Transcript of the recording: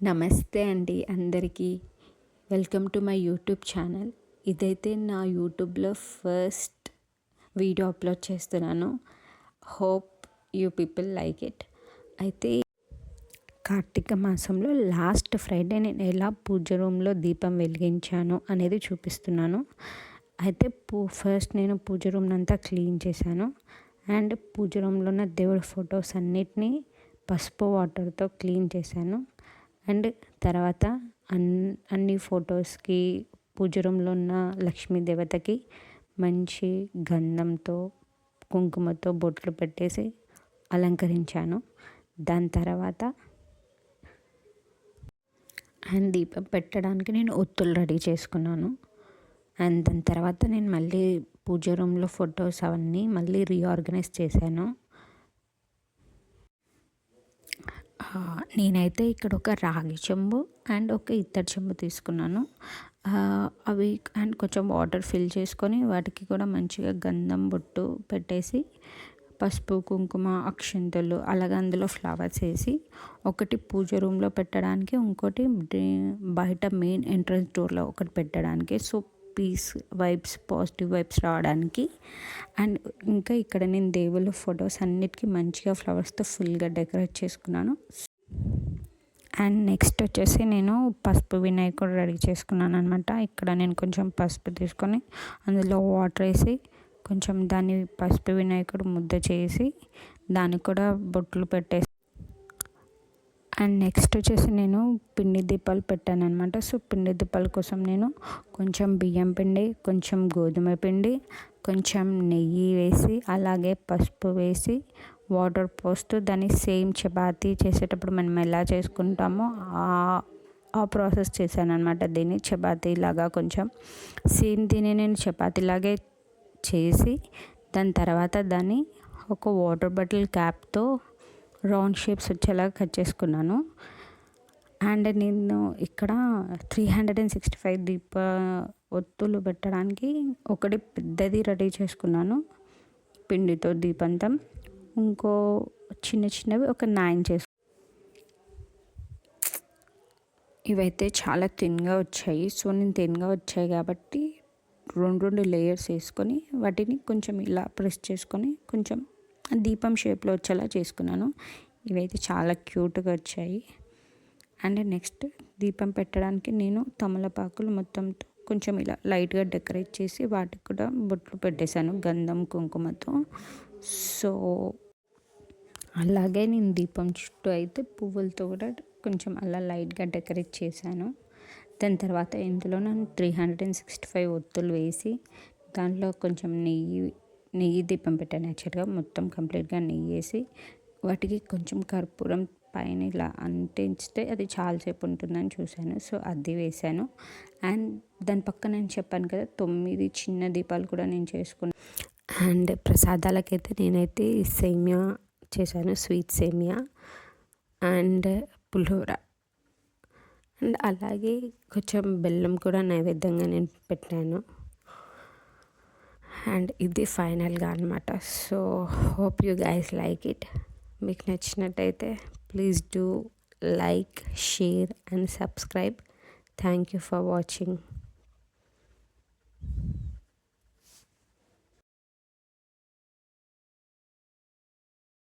నమస్తే అండి అందరికీ. Welcome to my YouTube channel. ఇదైతే నా యూట్యూబ్లో ఫస్ట్ వీడియో అప్లోడ్ చేస్తున్నాను. Hope you people like it. అయితే కార్తీక మాసంలో లాస్ట్ ఫ్రైడే నేను ఎలా పూజ రూమ్లో దీపం వెలిగించాను అనేది చూపిస్తున్నాను. అయితే ఫస్ట్ నేను పూజ రూమ్ అంతా క్లీన్ చేశాను. అండ్ పూజ రూమ్లో ఉన్న దేవుడి ఫొటోస్ అన్నిటినీ పసుపు వాటర్తో క్లీన్ చేశాను. అండ్ తర్వాత అన్ని ఫొటోస్కి పూజ రూమ్లో ఉన్న లక్ష్మీ దేవతకి మంచి గంధంతో కుంకుమతో బొట్లు పెట్టేసి అలంకరించాను. దాని తర్వాత అండ్ దీపం పెట్టడానికి నేను ఒత్తులు రెడీ చేసుకున్నాను. అండ్ దాని తర్వాత నేను మళ్ళీ పూజ రూమ్లో ఫొటోస్ అవన్నీ మళ్ళీ రీఆర్గనైజ్ చేశాను. నేనైతే ఇక్కడ ఒక రాగి చెంబు అండ్ ఒక ఇత్తడి చెంబు తీసుకున్నాను. అవి అండ్ కొంచెం వాటర్ ఫిల్ చేసుకొని వాటికి కూడా మంచిగా గంధం బొట్టు పెట్టేసి పసుపు కుంకుమ అక్షింతలు అలాగే అందులో ఫ్లవర్స్ వేసి ఒకటి పూజ రూమ్లో పెట్టడానికి, ఇంకోటి బయట మెయిన్ ఎంట్రన్స్ డోర్లో ఒకటి పెట్టడానికి. So peace vibes positive vibes రావడానికి. అండ్ ఇంకా ఇక్కడ నేను దేవుళ్ళ ఫొటోస్ అన్నిటికీ మంచిగా ఫ్లవర్స్తో ఫుల్గా డెకరేట్ చేసుకున్నాను. అండ్ నెక్స్ట్ వచ్చేసి నేను పసుపు వినాయకుడు రెడీ చేసుకున్నాను అనమాట. ఇక్కడ నేను కొంచెం పసుపు తీసుకొని అందులో వాటర్ వేసి కొంచెం దాన్ని పసుపు వినాయకుడు ముద్ద చేసి దానికి కూడా బొట్లు పెట్టేసి అండ్ నెక్స్ట్ వచ్చేసి నేను పిండి దీపాలు పెట్టాను అనమాట. సో పిండి దీపాల కోసం నేను కొంచెం బియ్యం పిండి, కొంచెం గోధుమ పిండి, కొంచెం నెయ్యి వేసి అలాగే పసుపు వేసి వాటర్ పోస్తూ దాన్ని సేమ్ చపాతీ చేసేటప్పుడు మనం ఎలా చేసుకుంటామో ఆ ప్రాసెస్ చేశాను అనమాట. దీన్ని చపాతీలాగా కొంచెం సేమ్ దీన్ని నేను చపాతీలాగే చేసి దాని తర్వాత దాన్ని ఒక వాటర్ బాటిల్ క్యాప్తో రౌండ్ షేప్స్ వచ్చేలాగా కట్ చేసుకున్నాను. అండ్ నేను ఇక్కడ 365 ఒత్తులు పెట్టడానికి ఒకటి పెద్దది రెడీ చేసుకున్నాను పిండితో దీపంతం. ఇంకో చిన్న చిన్నవి ఒక 9 ఇవైతే చాలా థిన్గా వచ్చాయి. సో నేను థిన్గా వచ్చాయి కాబట్టి రెండు లేయర్స్ వేసుకొని వాటిని కొంచెం ఇలా ప్రెస్ చేసుకొని కొంచెం దీపం షేప్లో వచ్చేలా చేసుకున్నాను. ఇవైతే చాలా క్యూట్గా వచ్చాయి. అండ్ నెక్స్ట్ దీపం పెట్టడానికి నేను తమలపాకులు మొత్తంతో కొంచెం ఇలా లైట్గా డెకరేట్ చేసి వాటికి కూడా బొట్లు పెట్టేశాను గంధం కుంకుమతో. సో అలాగే నేను దీపం చుట్టూ అయితే పువ్వులతో కూడా కొంచెం అలా లైట్గా డెకరేట్ చేశాను. దాని తర్వాత ఇందులో నేను 365 ఒత్తులు వేసి దాంట్లో కొంచెం నెయ్యి దీపం పెట్టాను. యాక్చువల్గా మొత్తం కంప్లీట్గా నెయ్యి వేసి వాటికి కొంచెం కర్పూరం పైన ఇలా అంటించితే అది చాలాసేపు ఉంటుందని చూశాను. సో అది వేశాను. అండ్ దాని పక్కన నేను చెప్పాను కదా 9 చిన్న దీపాలు కూడా నేను చేసుకున్నాను. అండ్ ప్రసాదాలకైతే నేనైతే సేమియా చేశాను, స్వీట్ సేమియా అండ్ పులిహోర. అండ్ అలాగే కొంచెం బెల్లం కూడా నైవేద్యంగా నేను పెట్టాను. అండ్ ఇది ఫైనల్గా అనమాట. So hope you guys like it. మీకు నచ్చినట్టయితే please do like, share and subscribe. Thank you for watching.